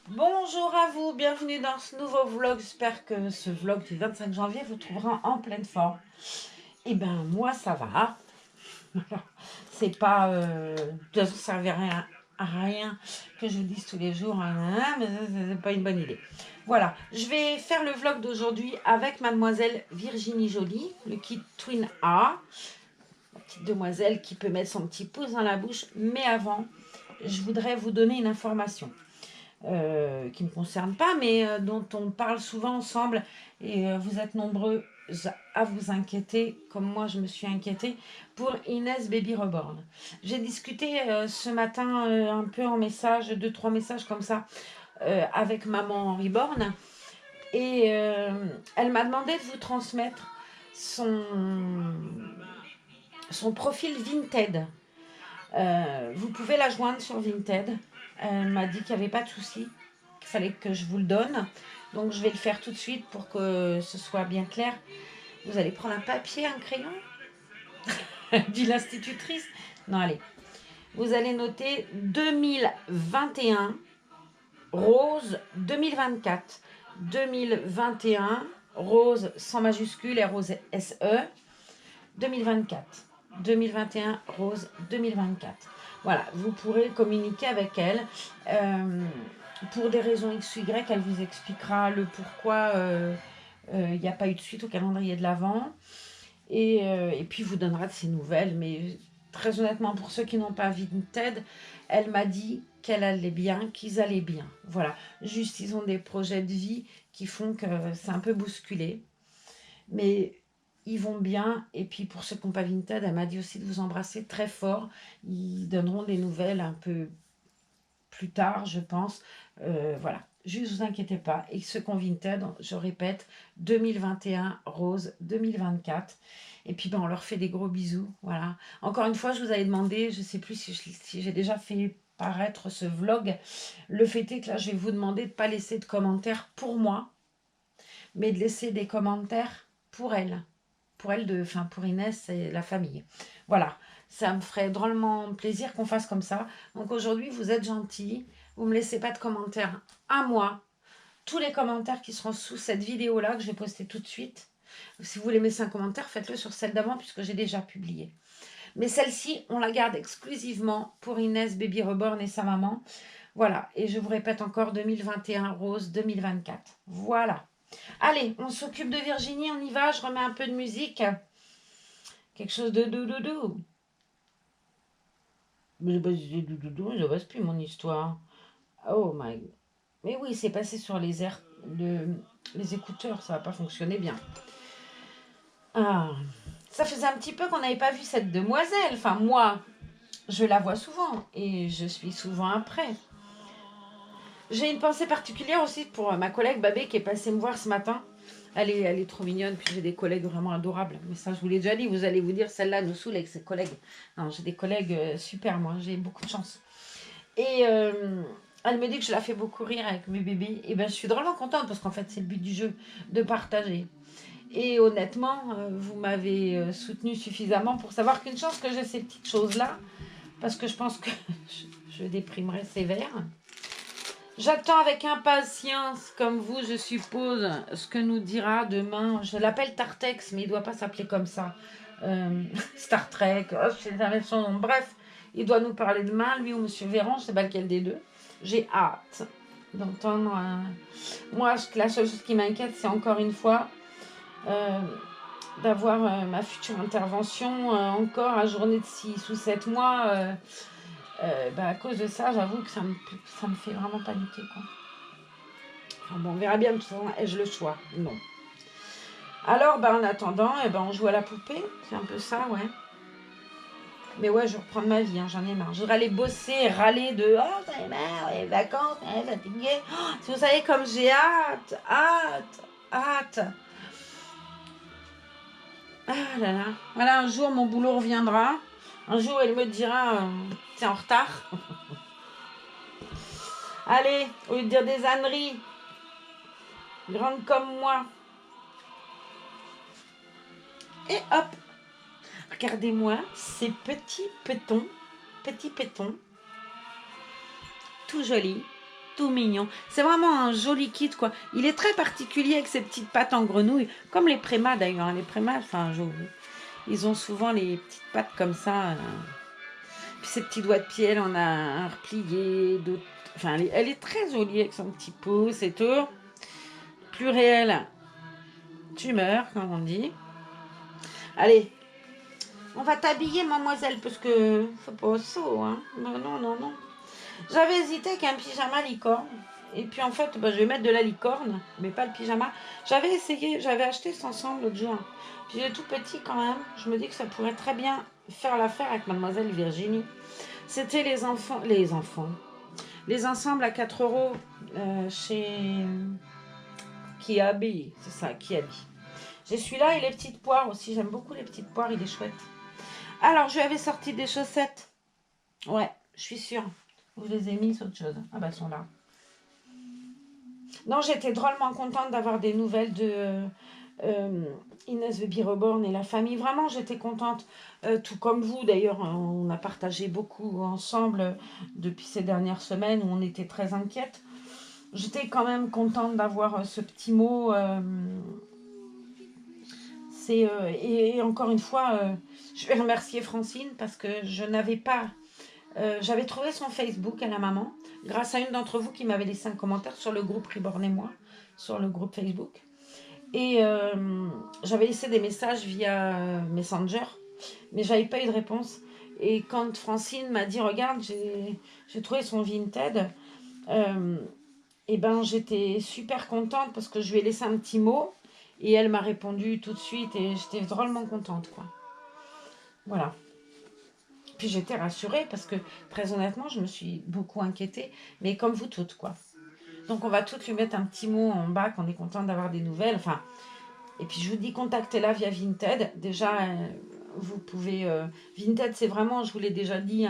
Bonjour à vous, bienvenue dans ce nouveau vlog. J'espère que ce vlog du 25 janvier vous trouvera en pleine forme. Eh ben moi ça va. C'est pas, ça servirait à rien que je vous dise tous les jours, hein, mais c'est pas une bonne idée. Voilà, je vais faire le vlog d'aujourd'hui avec mademoiselle Virginie Joly, le kit Twin A, la petite demoiselle qui peut mettre son petit pouce dans la bouche. Mais avant, je voudrais vous donner une information. Qui ne me concerne pas, mais dont on parle souvent ensemble. Et vous êtes nombreux à vous inquiéter, comme moi je me suis inquiétée, pour Inès Baby Reborn. J'ai discuté ce matin un peu en message, 2-3 messages comme ça, avec maman Reborn. Et elle m'a demandé de vous transmettre son profil Vinted. Vous pouvez la joindre sur Vinted. Elle m'a dit qu'il n'y avait pas de souci, qu'il fallait que je vous le donne. Donc je vais le faire tout de suite pour que ce soit bien clair. Vous allez prendre un papier, un crayon, dit l'institutrice. Non, allez. Vous allez noter 2021, rose 2024. 2021, rose sans majuscule et rose SE. 2024. 2021, rose 2024. Voilà, vous pourrez communiquer avec elle. Pour des raisons X ou Y, elle vous expliquera le pourquoi il n'y a pas eu de suite au calendrier de l'Avent. Et puis vous donnera de ses nouvelles. Mais très honnêtement, pour ceux qui n'ont pas Vinted, elle m'a dit qu'elle allait bien, qu'ils allaient bien. Voilà, juste ils ont des projets de vie qui font que c'est un peu bousculé. Mais ils vont bien. Et puis pour ceux qui n'ont pas Vinted, elle m'a dit aussi de vous embrasser très fort. Ils donneront des nouvelles un peu plus tard, je pense. Voilà, juste vous inquiétez pas. Et ceux qui ont Vinted, je répète, 2021, rose 2024. Et puis ben, on leur fait des gros bisous. Voilà. Encore une fois, je vous avais demandé, je ne sais plus si j'ai déjà fait paraître ce vlog. Le fait est que là, je vais vous demander de ne pas laisser de commentaires pour moi, mais de laisser des commentaires pour elle. Enfin pour Inès et la famille. Voilà, ça me ferait drôlement plaisir qu'on fasse comme ça. Donc aujourd'hui, vous êtes gentils, vous me laissez pas de commentaires à moi. Tous les commentaires qui seront sous cette vidéo-là, que je vais poster tout de suite. Si vous voulez laisser un commentaire, faites-le sur celle d'avant, puisque j'ai déjà publié. Mais celle-ci, on la garde exclusivement pour Inès Baby Reborn et sa maman. Voilà, et je vous répète encore 2021, rose 2024. Voilà. Allez, on s'occupe de Virginie, on y va, je remets un peu de musique. Quelque chose de doudou. Mais je passe plus mon histoire. Oh my... Mais oui, c'est passé sur les écouteurs, ça va pas fonctionner bien. Ah, ça faisait un petit peu qu'on n'avait pas vu cette demoiselle. Enfin, moi, je la vois souvent et je suis souvent après. J'ai une pensée particulière aussi pour ma collègue Babé qui est passée me voir ce matin. Elle est trop mignonne, puis j'ai des collègues vraiment adorables. Mais ça, je vous l'ai déjà dit, vous allez vous dire, celle-là nous saoule avec ses collègues. Non, j'ai des collègues super, moi, j'ai beaucoup de chance. Et elle me dit que je la fais beaucoup rire avec mes bébés. Et ben, je suis drôlement contente parce qu'en fait, c'est le but du jeu, de partager. Et honnêtement, vous m'avez soutenu suffisamment pour savoir qu'une chance que j'ai ces petites choses-là, parce que je pense que je déprimerais sévère. J'attends avec impatience, comme vous, je suppose, ce que nous dira demain. Je l'appelle Tartex, mais il ne doit pas s'appeler comme ça. Star Trek, oh, c'est son nom. Bref, il doit nous parler demain, lui ou Monsieur Véran, je ne sais pas lequel des deux. J'ai hâte d'entendre. Moi, la seule chose qui m'inquiète, c'est encore une fois d'avoir ma future intervention encore à journée de 6 ou 7 mois. À cause de ça, j'avoue que ça me fait vraiment paniquer, quoi. Enfin bon, on verra bien, de toute façon, ai-je le choix? Non. Alors, en attendant, on joue à la poupée. C'est un peu ça, ouais. Mais ouais, je vais reprendre ma vie, hein, j'en ai marre. Je voudrais aller bosser et râler de «Oh, j'en ai marre, les vacances, fatiguée. Oh, si vous savez comme j'ai hâte, hâte. Ah là là. Voilà, un jour, mon boulot reviendra. Un jour, il me dira «T'es en retard». Allez, au lieu de dire des âneries, grande comme moi. Et hop, regardez-moi ces petits pétons, tout jolis. tout mignon. C'est vraiment un joli kit, quoi. Il est très particulier avec ses petites pattes en grenouille, comme les prémas d'ailleurs. Les prémas, enfin, ils ont souvent les petites pattes comme ça. Puis ses petits doigts de pied, elle en a un replié, d'autres. Enfin, elle est très jolie avec son petit pouce et tout. Plus réel, tu meurs, comme on dit. Allez, on va t'habiller, mademoiselle, parce que faut pas au saut, hein. Non, non, non, non. J'avais hésité avec un pyjama licorne. Et puis en fait, je vais mettre de la licorne, mais pas le pyjama. J'avais essayé, j'avais acheté cet ensemble l'autre jour. Puis il est tout petit quand même. Je me dis que ça pourrait très bien faire l'affaire avec mademoiselle Virginie. C'était les enfants. Les ensembles à 4 € chez Kiabi. C'est ça, Kiabi. J'ai celui-là et les petites poires aussi. J'aime beaucoup les petites poires, il est chouette. Alors, je lui avais sorti des chaussettes. Ouais, je suis sûre. Je les ai mises, autre chose. Ah bah, elles sont là. Non, j'étais drôlement contente d'avoir des nouvelles de Inès de Bireborn et la famille. Vraiment, j'étais contente. Tout comme vous, d'ailleurs, on a partagé beaucoup ensemble depuis ces dernières semaines où on était très inquiètes. J'étais quand même contente d'avoir ce petit mot. Et encore une fois, je vais remercier Francine parce que je n'avais pas... j'avais trouvé son Facebook à la maman grâce à une d'entre vous qui m'avait laissé un commentaire sur le groupe Reborn et moi, sur le groupe Facebook. Et j'avais laissé des messages via Messenger, mais j'avais pas eu de réponse. Et quand Francine m'a dit, regarde, j'ai trouvé son Vinted, et ben j'étais super contente parce que je lui ai laissé un petit mot et elle m'a répondu tout de suite et j'étais drôlement contente, quoi. Voilà. Puis j'étais rassurée parce que très honnêtement, je me suis beaucoup inquiétée, mais comme vous toutes, quoi. Donc on va toutes lui mettre un petit mot en bas qu'on est content d'avoir des nouvelles. Enfin, et puis je vous dis, contactez-la via Vinted. Déjà, vous pouvez... Vinted, c'est vraiment, je vous l'ai déjà dit,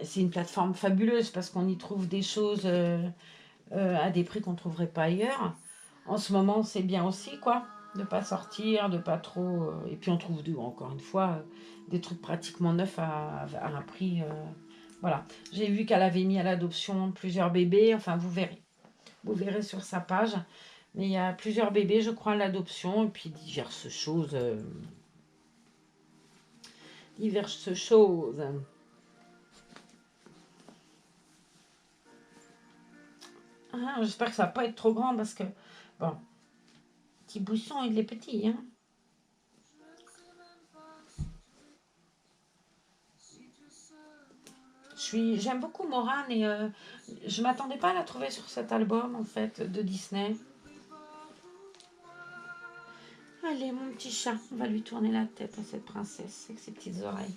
c'est une plateforme fabuleuse parce qu'on y trouve des choses à des prix qu'on ne trouverait pas ailleurs. En ce moment, c'est bien aussi, quoi. De pas sortir, de pas trop... et puis on trouve, encore une fois, des trucs pratiquement neufs à un prix... voilà. J'ai vu qu'elle avait mis à l'adoption plusieurs bébés. Enfin, vous verrez. Vous verrez sur sa page. Mais il y a plusieurs bébés, je crois, à l'adoption. Et puis diverses choses. Diverses choses. Ah, j'espère que ça va pas être trop grand parce que... Bon, petit Bousson, il est petit, hein. J'aime beaucoup Morane et je m'attendais pas à la trouver sur cet album en fait de Disney. Allez mon petit chat, on va lui tourner la tête à cette princesse avec ses petites oreilles.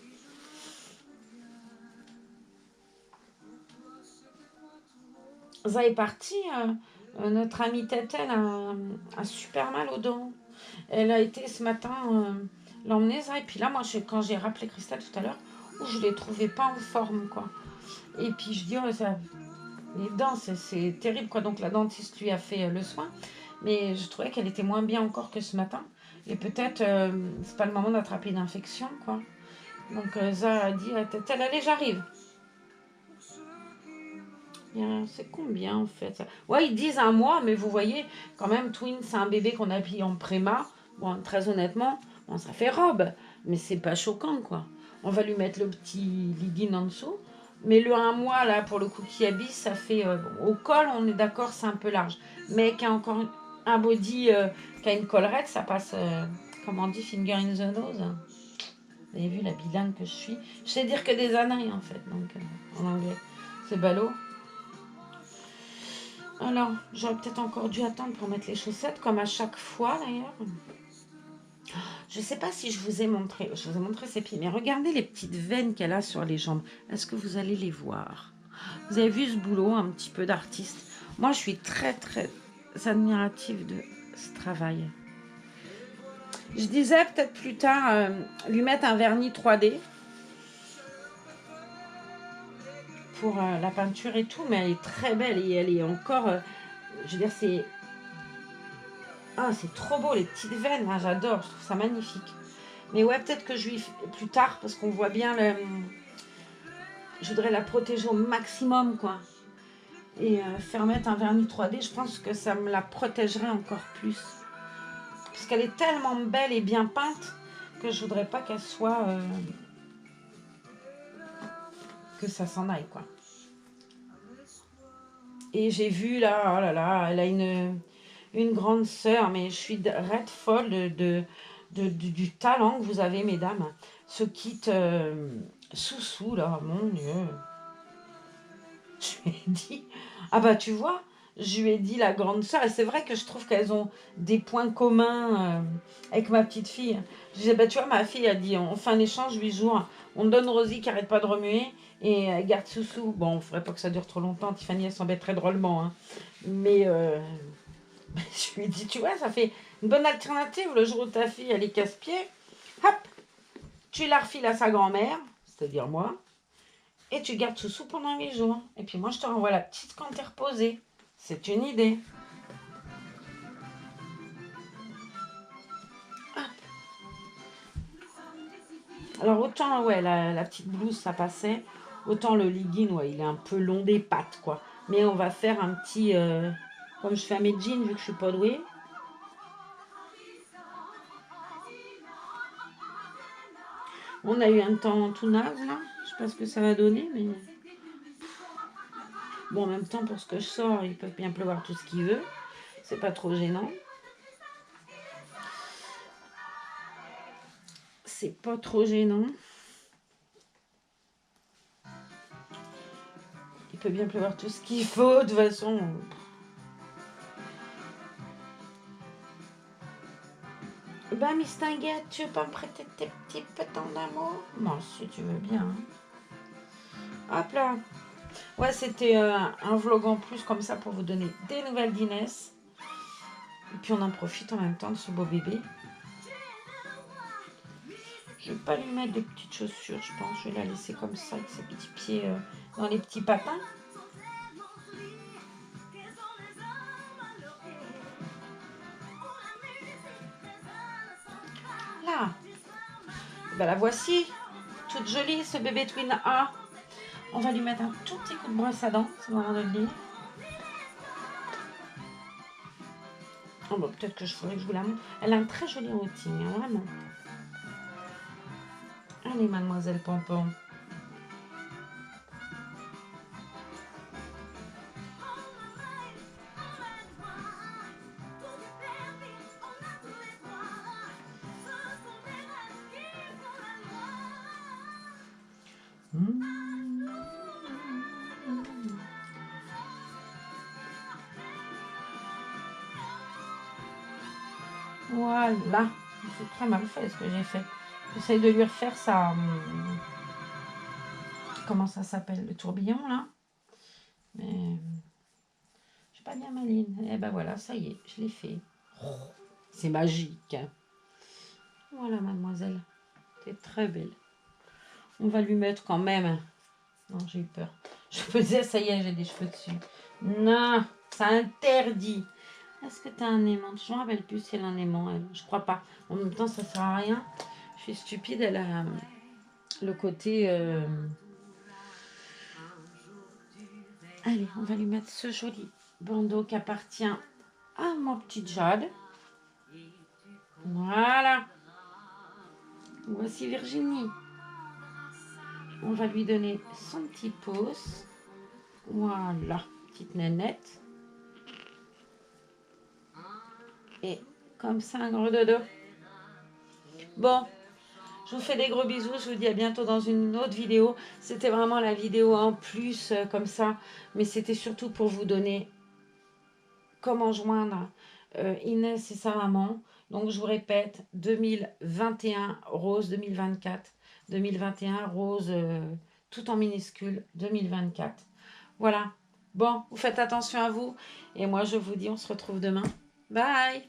Ça est parti, notre amie Tétène a super mal aux dents. Elle a été ce matin l'emmener ça et puis là moi quand j'ai rappelé Christelle tout à l'heure, je les trouvais pas en forme quoi. Et puis je dis les dents c'est terrible quoi, donc la dentiste lui a fait le soin. Mais je trouvais qu'elle était moins bien encore que ce matin. Et peut-être, c'est pas le moment d'attraper une infection, quoi. Donc, Za a dit, Tétène, allez, j'arrive. C'est combien, en fait ça. Ouais, ils disent un mois, mais vous voyez, quand même, Twin, c'est un bébé qu'on a pris en préma. Bon, très honnêtement, bon, ça fait robe, mais c'est pas choquant, quoi. On va lui mettre le petit legging en dessous. Mais le un mois, là, pour le cookie habit, ça fait... bon, au col, on est d'accord, c'est un peu large. Mais qui a encore un body qui a une collerette, ça passe, comment on dit, finger in the nose. Vous avez vu la bilingue que je suis. Je sais dire que des âneries, en fait, donc en anglais. C'est ballot. Alors, j'aurais peut-être encore dû attendre pour mettre les chaussettes, comme à chaque fois, d'ailleurs. Je ne sais pas si je vous ai montré. Je vous ai montré ses pieds, mais regardez les petites veines qu'elle a sur les jambes. Est-ce que vous allez les voir? Vous avez vu ce boulot, un petit peu d'artiste. Moi, je suis très, très admirative de ce travail. Je disais peut-être plus tard lui mettre un vernis 3D pour la peinture et tout, mais elle est très belle et elle est encore... je veux dire, c'est... Ah, c'est trop beau, les petites veines, hein, j'adore, je trouve ça magnifique. Mais ouais, peut-être que je lui... Plus tard, parce qu'on voit bien le... Je voudrais la protéger au maximum, quoi. Et faire mettre un vernis 3D, je pense que ça me la protégerait encore plus. Parce qu'elle est tellement belle et bien peinte que je voudrais pas qu'elle soit... que ça s'en aille, quoi. Et j'ai vu là, oh là là, elle a une grande sœur, mais je suis raide folle du talent que vous avez, mesdames. Ce kit sous-sous, là, mon Dieu. Je lui ai dit, ah bah tu vois, je lui ai dit la grande sœur, et c'est vrai que je trouve qu'elles ont des points communs avec ma petite fille. Je disais, bah tu vois, ma fille a dit, on fait un échange 8 jours, on donne Rosie qui arrête pas de remuer, et elle garde Soussou. Bon, il ne faudrait pas que ça dure trop longtemps, Tiffany elle s'embêterait drôlement, hein. Mais je lui ai dit, tu vois, ça fait une bonne alternative, le jour où ta fille elle est casse-pied, hop, tu la refiles à sa grand-mère, c'est-à-dire moi, et tu gardes Soussou pendant 8 jours. Et puis moi, je te renvoie la petite quand t'es reposée. C'est une idée. Hop. Alors autant, ouais, la petite blouse, ça passait. Autant le legging, ouais, il est un peu long des pattes, quoi. Mais on va faire un petit... comme je fais à mes jeans, vu que je suis pas douée. On a eu un temps tout naze, là. Je sais pas ce que ça va donner, mais... Bon, en même temps, pour ce que je sors, il peut bien pleuvoir tout ce qu'il veut. C'est pas trop gênant. C'est pas trop gênant. Il peut bien pleuvoir tout ce qu'il faut, de toute façon. Ben, Miss Tinguette, tu veux pas me prêter tes petits pétants d'amour? Bon, si tu veux bien. Hop là. Ouais, c'était un vlog en plus comme ça pour vous donner des nouvelles d'Inès. Et puis on en profite en même temps de ce beau bébé. Je vais pas lui mettre de petites chaussures, je pense. Je vais la laisser comme ça, avec ses petits pieds dans les petits patins. Là. Ben, la voici. Toute jolie, ce bébé Twin A. On va lui mettre un tout petit coup de brosse à dents, c'est le moment de le dire. Oh, bon, peut-être que je ferais que je vous la montre. Elle a un très joli routine, hein, vraiment. Allez, mademoiselle Pompon. Voilà. C'est très mal fait ce que j'ai fait. J'essaie de lui refaire sa... Comment ça s'appelle? Le tourbillon, là. Mais... Je suis pas bien maline. Eh ben voilà, ça y est, je l'ai fait. Oh, c'est magique. Voilà, mademoiselle. C'est très belle. On va lui mettre quand même... Non, j'ai eu peur. Je me disais, ça y est, j'ai des cheveux dessus. Non, ça interdit. Est-ce que tu as un aimant? Je ne me rappelle plus si elle a un aimant, elle. Je crois pas. En même temps, ça ne sert à rien. Je suis stupide, elle a le côté... Allez, on va lui mettre ce joli bandeau qui appartient à mon petit Jade. Voilà. Voici Virginie. On va lui donner son petit pouce. Voilà, petite nénette. Et comme ça, un gros dodo. Bon, je vous fais des gros bisous. Je vous dis à bientôt dans une autre vidéo. C'était vraiment la vidéo en plus, comme ça. Mais c'était surtout pour vous donner comment joindre Inès et sa maman. Donc, je vous répète, 2021 rose 2024. 2021 rose tout en minuscule 2024. Voilà. Bon, vous faites attention à vous. Et moi, je vous dis, on se retrouve demain. Bye!